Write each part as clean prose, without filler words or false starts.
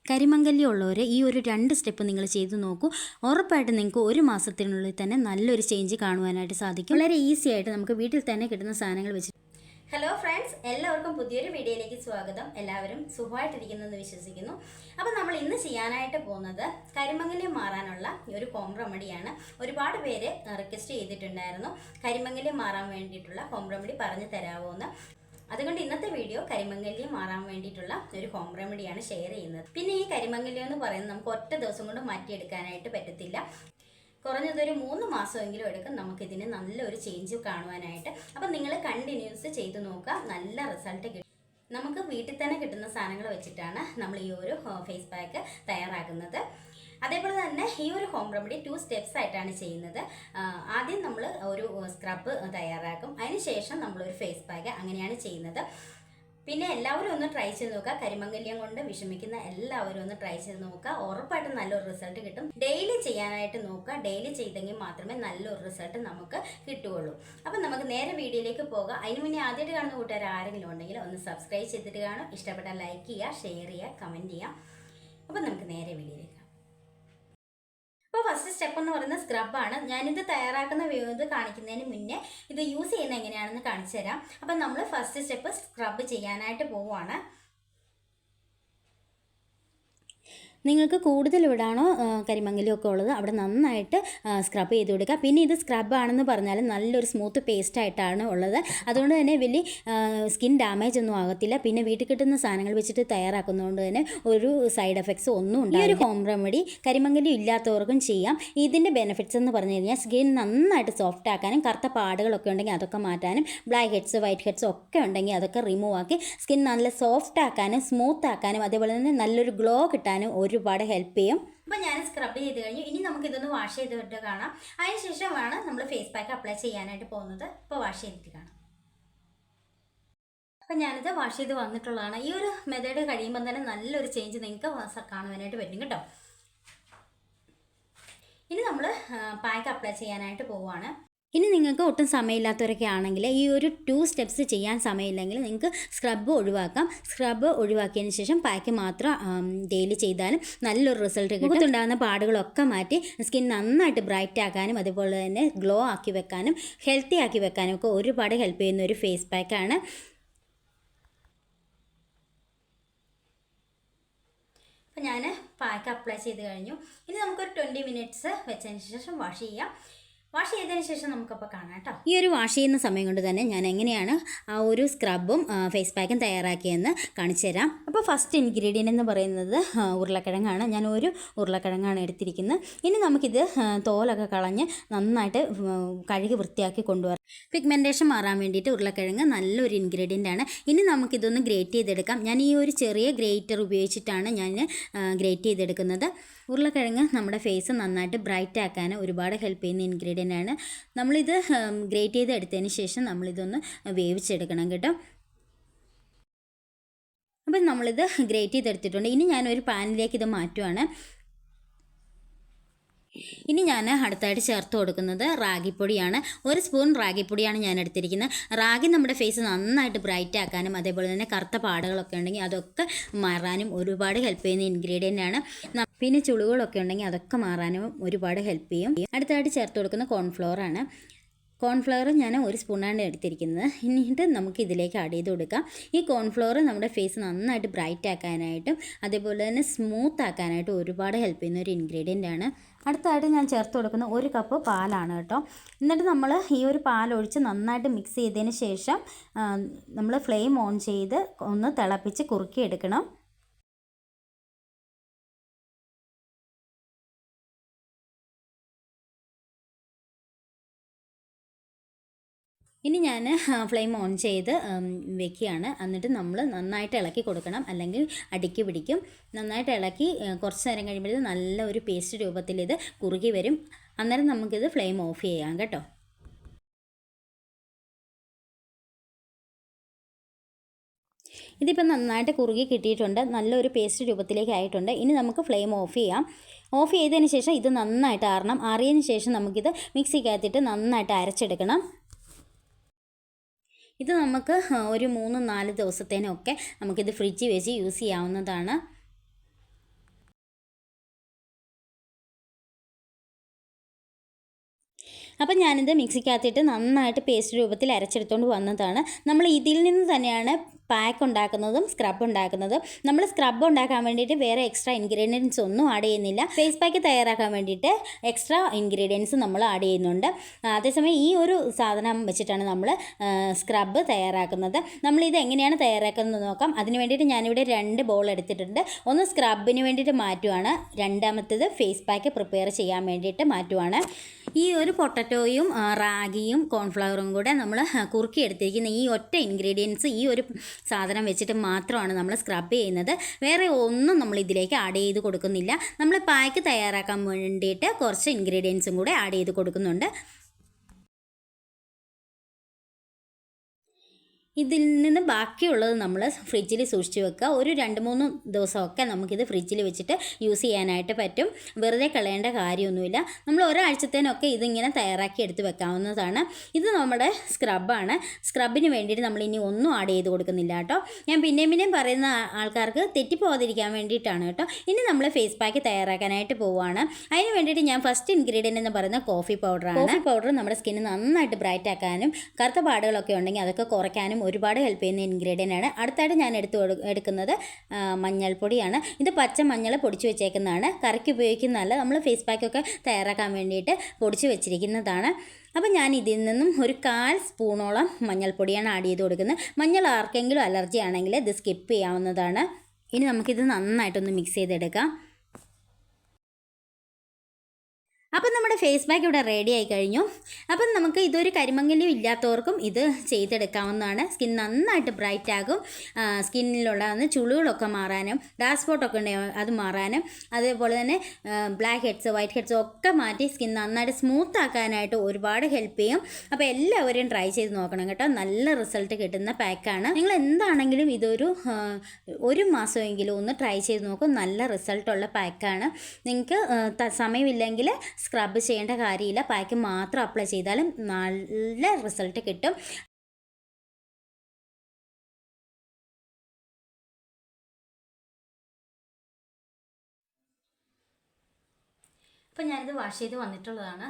കരിമംഗല്യം ഉള്ളവർ ഈ ഒരു 2 സ്റ്റെപ്പ് നിങ്ങൾ ചെയ്തു നോക്കൂ. ഉറപ്പായിട്ടും നിങ്ങൾക്ക് ഒരു മാസത്തിനുള്ളിൽ തന്നെ നല്ലൊരു ചേഞ്ച് കാണുവാനായിട്ട് സാധിക്കും. വളരെ ഈസി ആയിട്ട് നമുക്ക് വീട്ടിൽ തന്നെ കിട്ടുന്ന സാധനങ്ങൾ വെച്ച്. ഹലോ ഫ്രണ്ട്സ്, എല്ലാവർക്കും പുതിയൊരു വീഡിയോയിലേക്ക് സ്വാഗതം. എല്ലാവരും സുഖമായിട്ടിരിക്കുന്നെന്ന് വിശ്വസിക്കുന്നു. അപ്പോൾ നമ്മൾ ഇന്ന് ചെയ്യാനായിട്ട് പോകുന്നത് കരിമംഗല്യം മാറാനുള്ള ഒരു ഹോം റെമഡിയാണ്. ഒരുപാട് പേര് റിക്വസ്റ്റ് ചെയ്തിട്ടുണ്ടായിരുന്നു കരിമംഗല്യം മാറാൻ വേണ്ടിയിട്ടുള്ള ഹോം റെമഡി പറഞ്ഞു തരാമോ എന്ന്. അതുകൊണ്ട് ഇന്നത്തെ വീഡിയോ കരിമംഗല്യം മാറാൻ വേണ്ടിയിട്ടുള്ള ഒരു ഹോം റെമഡിയാണ് ഷെയർ ചെയ്യുന്നത്. പിന്നെ ഈ കരിമംഗല്യം എന്ന് പറയുന്നത് നമുക്ക് ഒറ്റ ദിവസം കൊണ്ട് മാറ്റിയെടുക്കാനായിട്ട് പറ്റത്തില്ല. കുറഞ്ഞതൊരു 3 മാസമെങ്കിലും എടുക്കും നമുക്കിതിന് നല്ലൊരു ചേഞ്ച് കാണുവാനായിട്ട്. അപ്പം നിങ്ങൾ കണ്ടിന്യൂസ് ചെയ്ത് നോക്കുക, നല്ല റിസൾട്ട് കിട്ടും. നമുക്ക് വീട്ടിൽ തന്നെ കിട്ടുന്ന സാധനങ്ങൾ വെച്ചിട്ടാണ് നമ്മൾ ഈ ഒരു ഫേസ് പാക്ക് തയ്യാറാക്കുന്നത്. അതേപോലെ തന്നെ ഈ ഒരു ഹോം റെമഡി 2 സ്റ്റെപ്സ് ആയിട്ടാണ് ചെയ്യുന്നത്. ആദ്യം നമ്മൾ ഒരു സ്ക്രബ് തയ്യാറാക്കും, അതിനുശേഷം നമ്മളൊരു ഫേസ് പാക്ക്, അങ്ങനെയാണ് ചെയ്യുന്നത്. പിന്നെ എല്ലാവരും ഒന്ന് ട്രൈ ചെയ്ത് നോക്കുക. കരിമംഗല്യം കൊണ്ട് വിഷമിക്കുന്ന എല്ലാവരും ഒന്ന് ട്രൈ ചെയ്ത് നോക്കുക. ഉറപ്പായിട്ടും നല്ലൊരു റിസൾട്ട് കിട്ടും. ഡെയിലി ചെയ്യാനായിട്ട് നോക്കുക. ഡെയിലി ചെയ്തെങ്കിൽ മാത്രമേ നല്ലൊരു റിസൾട്ട് നമുക്ക് കിട്ടുകയുള്ളൂ. അപ്പം നമുക്ക് നേരെ വീഡിയോയിലേക്ക് പോകാം. അതിന് മുന്നേ ആദ്യമായിട്ട് കാണുന്ന കൂട്ടുകാർ ആരെങ്കിലും ഉണ്ടെങ്കിൽ ഒന്ന് സബ്സ്ക്രൈബ് ചെയ്തിട്ട് കാണും. ഇഷ്ടപ്പെട്ടാൽ ലൈക്ക് ചെയ്യുക, ഷെയർ ചെയ്യുക, കമൻറ്റ് ചെയ്യാം. അപ്പം നമുക്ക് നേരെ വീഡിയോയിലേക്ക്. അപ്പോൾ ഫസ്റ്റ് സ്റ്റെപ്പ് എന്ന് പറയുന്നത് സ്ക്രബാണ്. ഞാനിത് തയ്യാറാക്കുന്ന ഇത് കാണിക്കുന്നതിന് മുന്നേ ഇത് യൂസ് ചെയ്യുന്നത് എങ്ങനെയാണെന്ന് കാണിച്ചു തരാം. അപ്പം നമ്മൾ ഫസ്റ്റ് സ്റ്റെപ്പ് സ്ക്രബ് ചെയ്യാനായിട്ട് പോവുകയാണ്. നിങ്ങൾക്ക് കൂടുതൽ എവിടെയാണോ കരിമംഗല്യമൊക്കെ ഉള്ളത് അവിടെ നന്നായിട്ട് സ്ക്രബ് ചെയ്ത് കൊടുക്കുക. പിന്നെ ഇത് സ്ക്രബാണെന്ന് പറഞ്ഞാൽ നല്ലൊരു സ്മൂത്ത് പേസ്റ്റ് ആയിട്ടാണ് ഉള്ളത്. അതുകൊണ്ട് തന്നെ വലിയ സ്കിൻ ഡാമേജ് ഒന്നും ആകത്തില്ല. പിന്നെ വീട്ടിൽ കിട്ടുന്ന സാധനങ്ങൾ വെച്ചിട്ട് തയ്യാറാക്കുന്നതുകൊണ്ട് തന്നെ ഒരു സൈഡ് എഫക്ട്സ് ഒന്നും ഉണ്ടാവില്ല. ഈ ഒരു ഹോം റെമഡി കരിമംഗല്യം ഇല്ലാത്തവർക്കും ചെയ്യാം. ഇതിൻ്റെ ബെനിഫിറ്റ്സ് എന്ന് പറഞ്ഞു കഴിഞ്ഞാൽ സ്കിൻ നന്നായിട്ട് സോഫ്റ്റ് ആക്കാനും, കറുത്ത പാടുകളൊക്കെ ഉണ്ടെങ്കിൽ അതൊക്കെ മാറ്റാനും, ബ്ലാക്ക് ഹെഡ്സ് വൈറ്റ് ഹെഡ്സ് ഒക്കെ ഉണ്ടെങ്കിൽ അതൊക്കെ റിമൂവ് ആക്കി സ്കിൻ നല്ല സോഫ്റ്റ് ആക്കാനും സ്മൂത്ത് ആക്കാനും അതേപോലെ തന്നെ നല്ലൊരു ഗ്ലോ കിട്ടാനും ഒരുപാട് ഹെൽപ്പ് ചെയ്യും. അപ്പോൾ ഞാൻ സ്ക്രബ് ചെയ്ത് കഴിഞ്ഞു. ഇനി നമുക്കിതൊന്ന് വാഷ് ചെയ്തിട്ട് കാണാം. അതിനുശേഷമാണ് നമ്മൾ ഫേസ് പാക്ക് അപ്ലൈ ചെയ്യാനായിട്ട് പോകുന്നത്. ഇപ്പോൾ വാഷ് ചെയ്തിട്ട് കാണാം. അപ്പം ഞാനിത് വാഷ് ചെയ്ത് വന്നിട്ടുള്ളതാണ്. ഈ ഒരു മെത്തേഡ് കഴിയുമ്പോൾ തന്നെ നല്ലൊരു ചേഞ്ച് നിങ്ങൾക്ക് കാണുവാനായിട്ട് പറ്റും കേട്ടോ. ഇനി നമ്മൾ പാക്ക് അപ്ലൈ ചെയ്യാനായിട്ട് പോവുകയാണ്. ഇനി നിങ്ങൾക്ക് ഒട്ടും സമയമില്ലാത്തവരൊക്കെ ആണെങ്കിൽ ഈ ഒരു 2 സ്റ്റെപ്സ് ചെയ്യാൻ സമയമില്ലെങ്കിൽ നിങ്ങൾക്ക് സ്ക്രബ് ഒഴിവാക്കാം. സ്ക്രബ് ഒഴിവാക്കിയതിന് ശേഷം പാക്ക് മാത്രം ഡെയിലി ചെയ്താലും നല്ലൊരു റിസൾട്ട് കിട്ടും. മുഖത്തുണ്ടാകുന്ന പാടുകളൊക്കെ മാറ്റി സ്കിൻ നന്നായിട്ട് ബ്രൈറ്റ് ആക്കാനും അതുപോലെ തന്നെ ഗ്ലോ ആക്കി വെക്കാനും ഹെൽത്തി ആക്കി വെക്കാനും ഒക്കെ ഒരുപാട് ഹെൽപ്പ് ചെയ്യുന്ന ഒരു ഫേസ് പാക്കാണ്. അപ്പോൾ ഞാൻ പാക്ക് അപ്ലൈ ചെയ്ത് കഴിഞ്ഞു. ഇനി നമുക്കൊരു 20 മിനിറ്റ്സ് വെച്ചതിന് ശേഷം വാഷ് ചെയ്യാം. വാഷ് ചെയ്തതിന് ശേഷം നമുക്കപ്പോൾ കാണാം കേട്ടോ. ഈ ഒരു വാഷ് ചെയ്യുന്ന സമയം കൊണ്ട് തന്നെ ഞാൻ എങ്ങനെയാണ് ആ ഒരു സ്ക്രബും ഫേസ് പാക്കും തയ്യാറാക്കിയെന്ന് കാണിച്ചു തരാം. അപ്പോൾ ഫസ്റ്റ് ഇൻഗ്രീഡിയൻ്റ് എന്ന് പറയുന്നത് ഉരുളക്കിഴങ്ങാണ്. ഞാൻ ഒരു ഉരുളക്കിഴങ്ങാണ് എടുത്തിരിക്കുന്നത്. ഇനി നമുക്കിത് തോലൊക്കെ കളഞ്ഞ് നന്നായിട്ട് കഴുകി വൃത്തിയാക്കി കൊണ്ടുവരാം. പിഗ്മെൻറ്റേഷൻ മാറാൻ വേണ്ടിയിട്ട് ഉരുളക്കിഴങ്ങ് നല്ലൊരു ഇൻഗ്രീഡിയൻ്റ് ആണ്. ഇനി നമുക്കിതൊന്ന് ഗ്രേറ്റ് ചെയ്തെടുക്കാം. ഞാൻ ഈ ഒരു ചെറിയ ഗ്രേറ്റർ ഉപയോഗിച്ചിട്ടാണ് ഞാൻ ഗ്രേറ്റ് ചെയ്തെടുക്കുന്നത്. ഉരുളക്കിഴങ്ങ് നമ്മുടെ ഫേസ് നന്നായിട്ട് ബ്രൈറ്റ് ആക്കാൻ ഒരുപാട് ഹെൽപ്പ് ചെയ്യുന്ന ഇൻഗ്രീഡിയൻ്റ് ആണ്. നമ്മളിത് ഗ്രേറ്റ് ചെയ്ത് എടുത്തതിന് ശേഷം നമ്മളിതൊന്ന് വേവിച്ചെടുക്കണം കേട്ടോ. അപ്പം നമ്മളിത് ഗ്രേറ്റ് ചെയ്തെടുത്തിട്ടുണ്ട്. ഇനി ഞാനൊരു പാനിലേക്ക് ഇത് മാറ്റുവാണ്. ഇനി ഞാൻ അടുത്തായിട്ട് ചേർത്ത് കൊടുക്കുന്നത് റാഗിപ്പൊടിയാണ്. 1 സ്പൂൺ റാഗിപ്പൊടിയാണ് ഞാൻ എടുത്തിരിക്കുന്നത്. റാഗി നമ്മുടെ ഫേസ് നന്നായിട്ട് ബ്രൈറ്റ് ആക്കാനും അതേപോലെ തന്നെ കറുത്ത പാടുകളൊക്കെ ഉണ്ടെങ്കിൽ അതൊക്കെ മാറാനും ഒരുപാട് ഹെൽപ്പ് ചെയ്യുന്ന ഇൻഗ്രീഡിയൻ്റ് ആണ്. പിന്നെ ചുളിവുകളൊക്കെ ഉണ്ടെങ്കിൽ അതൊക്കെ മാറാനും ഒരുപാട് ഹെൽപ്പ് ചെയ്യും. അടുത്തായിട്ട് ചേർത്ത് കൊടുക്കുന്ന കോൺഫ്ലവർ ആണ്. കോൺഫ്ലവർ ഞാൻ 1 സ്പൂണാണ് എടുത്തിരിക്കുന്നത്. എന്നിട്ട് നമുക്ക് ഇതിലേക്ക് ആഡ് ചെയ്ത് കൊടുക്കാം. ഈ കോൺഫ്ലവർ നമ്മുടെ ഫേസ് നന്നായിട്ട് ബ്രൈറ്റ് ആക്കാനായിട്ടും അതേപോലെ തന്നെ സ്മൂത്ത് ആക്കാനായിട്ടും ഒരുപാട് ഹെൽപ്പ് ചെയ്യുന്ന ഒരു ഇൻഗ്രീഡിയൻ്റ് ആണ്. അടുത്തായിട്ട് ഞാൻ ചേർത്ത് കൊടുക്കുന്ന 1 കപ്പ് പാലാണ് കേട്ടോ. എന്നിട്ട് നമ്മൾ ഈ ഒരു പാലൊഴിച്ച് നന്നായിട്ട് മിക്സ് ചെയ്തതിന് ശേഷം നമ്മൾ ഫ്ലെയിം ഓൺ ചെയ്ത് ഒന്ന് തിളപ്പിച്ച് കുറുക്കിയെടുക്കണം. ഇനി ഞാൻ ഫ്ലെയിം ഓൺ ചെയ്ത് വെക്കുകയാണ്. എന്നിട്ട് നമ്മൾ നന്നായിട്ട് ഇളക്കി കൊടുക്കണം, അല്ലെങ്കിൽ അടിക്ക് പിടിക്കും. നന്നായിട്ട് ഇളക്കി കുറച്ച് നേരം കഴിയുമ്പോൾ നല്ല ഒരു പേസ്റ്റ് രൂപത്തിൽ ഇത് കുറുകി വരും. അന്നേരം നമുക്കിത് ഫ്ലെയിം ഓഫ് ചെയ്യാം കേട്ടോ. ഇതിപ്പോൾ നന്നായിട്ട് കുറുകി കിട്ടിയിട്ടുണ്ട്. നല്ലൊരു പേസ്റ്റ് രൂപത്തിലേക്ക് ആയിട്ടുണ്ട്. ഇനി നമുക്ക് ഫ്ലെയിം ഓഫ് ചെയ്യാം. ഓഫ് ചെയ്തതിന് ശേഷം ഇത് നന്നായിട്ട് ആറണം. ആറിയതിന് ശേഷം നമുക്കിത് മിക്സിക്കകത്തിട്ട് നന്നായിട്ട് അരച്ചെടുക്കണം. ഇത് നമുക്ക് ഒരു 3-4 ദിവസത്തേനൊക്കെ നമുക്കിത് ഫ്രിഡ്ജിൽ വെച്ച് യൂസ് ചെയ്യാവുന്നതാണ്. അപ്പം ഞാനിത് മിക്സിക്കകത്തിട്ട് നന്നായിട്ട് പേസ്റ്റ് രൂപത്തിൽ അരച്ചെടുത്തുകൊണ്ട് വന്നതാണ്. നമ്മൾ ഇതിൽ നിന്ന് തന്നെയാണ് പാക്ക് ഉണ്ടാക്കുന്നതും സ്ക്രബ് ഉണ്ടാക്കുന്നതും. നമ്മൾ സ്ക്രബ് ഉണ്ടാക്കാൻ വേണ്ടിയിട്ട് വേറെ എക്സ്ട്രാ ഇൻഗ്രീഡിയൻസ് ഒന്നും ആഡ് ചെയ്യുന്നില്ല. ഫേസ് പാക്ക് തയ്യാറാക്കാൻ വേണ്ടിയിട്ട് എക്സ്ട്രാ ഇൻഗ്രീഡിയൻസ് നമ്മൾ ആഡ് ചെയ്യുന്നുണ്ട്. അതേസമയം ഈ ഒരു സാധനം വെച്ചിട്ടാണ് നമ്മൾ സ്ക്രബ് തയ്യാറാക്കുന്നത്. നമ്മളിത് എങ്ങനെയാണ് തയ്യാറാക്കുന്നത് നോക്കാം. അതിന് വേണ്ടിയിട്ട് ഞാനിവിടെ 2 ബോൾ എടുത്തിട്ടുണ്ട്. ഒന്ന് സ്ക്രബിന് വേണ്ടിയിട്ട് മാറ്റുവാണ്, രണ്ടാമത്തേത് ഫേസ് പാക്ക് പ്രിപ്പയർ ചെയ്യാൻ വേണ്ടിയിട്ട് മാറ്റുവാണ്. ഈ ഒരു പൊട്ടറ്റോയും റാഗിയും കോൺഫ്ലവറും കൂടെ നമ്മൾ കുറുക്കി എടുത്തിരിക്കുന്ന ഈ ഒറ്റ ഇൻഗ്രീഡിയൻസ്, ഈ ഒരു സാധനം വെച്ചിട്ട് മാത്രമാണ് നമ്മൾ സ്ക്രബ് ചെയ്യുന്നത്. വേറെ ഒന്നും നമ്മൾ ഇതിലേക്ക് ആഡ് ചെയ്ത് കൊടുക്കുന്നില്ല. നമ്മൾ പാക്ക് തയ്യാറാക്കാൻ വേണ്ടിയിട്ട് കുറച്ച് ഇൻഗ്രീഡിയൻസും കൂടെ ആഡ് ചെയ്ത് കൊടുക്കുന്നുണ്ട്. ഇതിൽ നിന്ന് ബാക്കിയുള്ളത് നമ്മൾ ഫ്രിഡ്ജിൽ സൂക്ഷിച്ച് വെക്കുക. ഒരു 2-3 ദിവസമൊക്കെ നമുക്കിത് ഫ്രിഡ്ജിൽ വെച്ചിട്ട് യൂസ് ചെയ്യാനായിട്ട് പറ്റും. വെറുതെ കളയേണ്ട കാര്യമൊന്നുമില്ല. നമ്മൾ ഒരാഴ്ചത്തേനൊക്കെ ഇതിങ്ങനെ തയ്യാറാക്കി എടുത്ത് വെക്കാവുന്നതാണ്. ഇത് നമ്മുടെ സ്ക്രബാണ്. സ്ക്രബിന് വേണ്ടിയിട്ട് നമ്മൾ ഇനി ഒന്നും ആഡ് ചെയ്ത് കൊടുക്കുന്നില്ല കേട്ടോ. ഞാൻ പിന്നെയും പറയുന്ന ആൾക്കാർക്ക് തെറ്റിപ്പോകാതിരിക്കാൻ വേണ്ടിയിട്ടാണ് കേട്ടോ. ഇനി നമ്മൾ ഫേസ് പാക്ക് തയ്യാറാക്കാനായിട്ട് പോവുകയാണ്. അതിന് വേണ്ടിയിട്ട് ഞാൻ ഫസ്റ്റ് ഇൻഗ്രീഡിയൻ്റ് എന്ന് പറയുന്നത് കോഫി പൗഡറാണ്. കോഫി പൗഡർ നമ്മുടെ സ്കിന്ന് നന്നായിട്ട് ബ്രൈറ്റ് ആക്കാനും കറുത്ത പാടുകളൊക്കെ ഉണ്ടെങ്കിൽ അതൊക്കെ കുറയ്ക്കാനും ഒരുപാട് ഹെൽപ്പ് ചെയ്യുന്ന ഇൻഗ്രീഡിയൻ്റ് ആണ്. അടുത്തായിട്ട് ഞാൻ എടുക്കുന്നത് മഞ്ഞൾപ്പൊടിയാണ്. ഇത് പച്ച മഞ്ഞൾ പൊടിച്ച് വെച്ചേക്കുന്നതാണ്. കറിക്ക് ഉപയോഗിക്കുന്നതല്ല, നമ്മൾ ഫേസ് പാക്കൊക്കെ തയ്യാറാക്കാൻ വേണ്ടിയിട്ട് പൊടിച്ച് വെച്ചിരിക്കുന്നതാണ്. അപ്പോൾ ഞാൻ ഇതിൽ നിന്നും ഒരു 1/4 സ്പൂണോളം മഞ്ഞൾപ്പൊടിയാണ് ആഡ് ചെയ്ത് കൊടുക്കുന്നത്. മഞ്ഞൾ ആർക്കെങ്കിലും അലർജി ആണെങ്കിൽ ഇത് സ്കിപ്പ് ചെയ്യാവുന്നതാണ്. ഇനി നമുക്കിത് നന്നായിട്ടൊന്ന് മിക്സ് ചെയ്തെടുക്കാം. അപ്പം നമ്മുടെ ഫേസ് പാക്ക് ഇവിടെ റെഡി ആയി കഴിഞ്ഞു. അപ്പം നമുക്ക് ഇതൊരു കരിമങ്ങലും ഇല്ലാത്തവർക്കും ഇത് ചെയ്തെടുക്കാവുന്നതാണ്. സ്കിൻ നന്നായിട്ട് ബ്രൈറ്റ് ആകും. സ്കിന്നിലുള്ള ചുളികളൊക്കെ മാറാനും ഡാർക്ക് സ്പോട്ടൊക്കെ ഉണ്ടെങ്കിൽ അത് മാറാനും, അതേപോലെ തന്നെ ബ്ലാക്ക് ഹെഡ്സ് വൈറ്റ് ഹെഡ്സ് ഒക്കെ മാറ്റി സ്കിൻ നന്നായിട്ട് സ്മൂത്ത് ആക്കാനായിട്ട് ഒരുപാട് ഹെൽപ്പ് ചെയ്യും. അപ്പോൾ എല്ലാവരും ട്രൈ ചെയ്ത് നോക്കണം കേട്ടോ. നല്ല റിസൾട്ട് കിട്ടുന്ന പാക്കാണ്. നിങ്ങൾ എന്താണെങ്കിലും ഇതൊരു 1 മാസമെങ്കിലും ഒന്ന് ട്രൈ ചെയ്ത് നോക്കും. നല്ല റിസൾട്ടുള്ള പാക്കാണ്. നിങ്ങൾക്ക് സമയമില്ലെങ്കിൽ സ്ക്രബ് ചെയ്യേണ്ട കാര്യമില്ല. പാക്ക് മാത്രം അപ്ലൈ ചെയ്താലും നല്ല റിസൾട്ട് കിട്ടും. അപ്പം ഞാനിത് വാഷ് ചെയ്ത് വന്നിട്ടുള്ളതാണ്.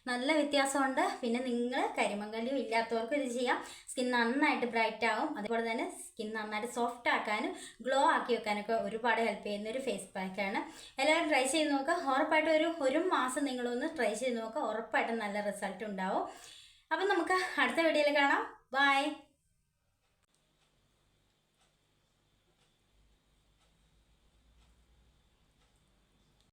നല്ല വ്യത്യാസമുണ്ട്. പിന്നെ നിങ്ങൾ കരിമങ്കല്ലും ഇല്ലാത്തവർക്ക് ഇത് ചെയ്യാം. സ്കിൻ നന്നായിട്ട് ബ്രൈറ്റ് ആകും. അതുപോലെ തന്നെ സ്കിൻ നന്നായിട്ട് സോഫ്റ്റ് ആക്കാനും ഗ്ലോ ആക്കി വെക്കാനൊക്കെ ഒരുപാട് ഹെൽപ്പ് ചെയ്യുന്ന ഒരു ഫേസ് പാക്കാണ്. എല്ലാവരും ട്രൈ ചെയ്ത് നോക്കുക. ഉറപ്പായിട്ടും ഒരു മാസം നിങ്ങളൊന്ന് ട്രൈ ചെയ്ത് നോക്കുക. ഉറപ്പായിട്ടും നല്ല റിസൾട്ട് ഉണ്ടാവും. അപ്പം നമുക്ക് അടുത്ത വീഡിയോയിൽ കാണാം. ബൈ.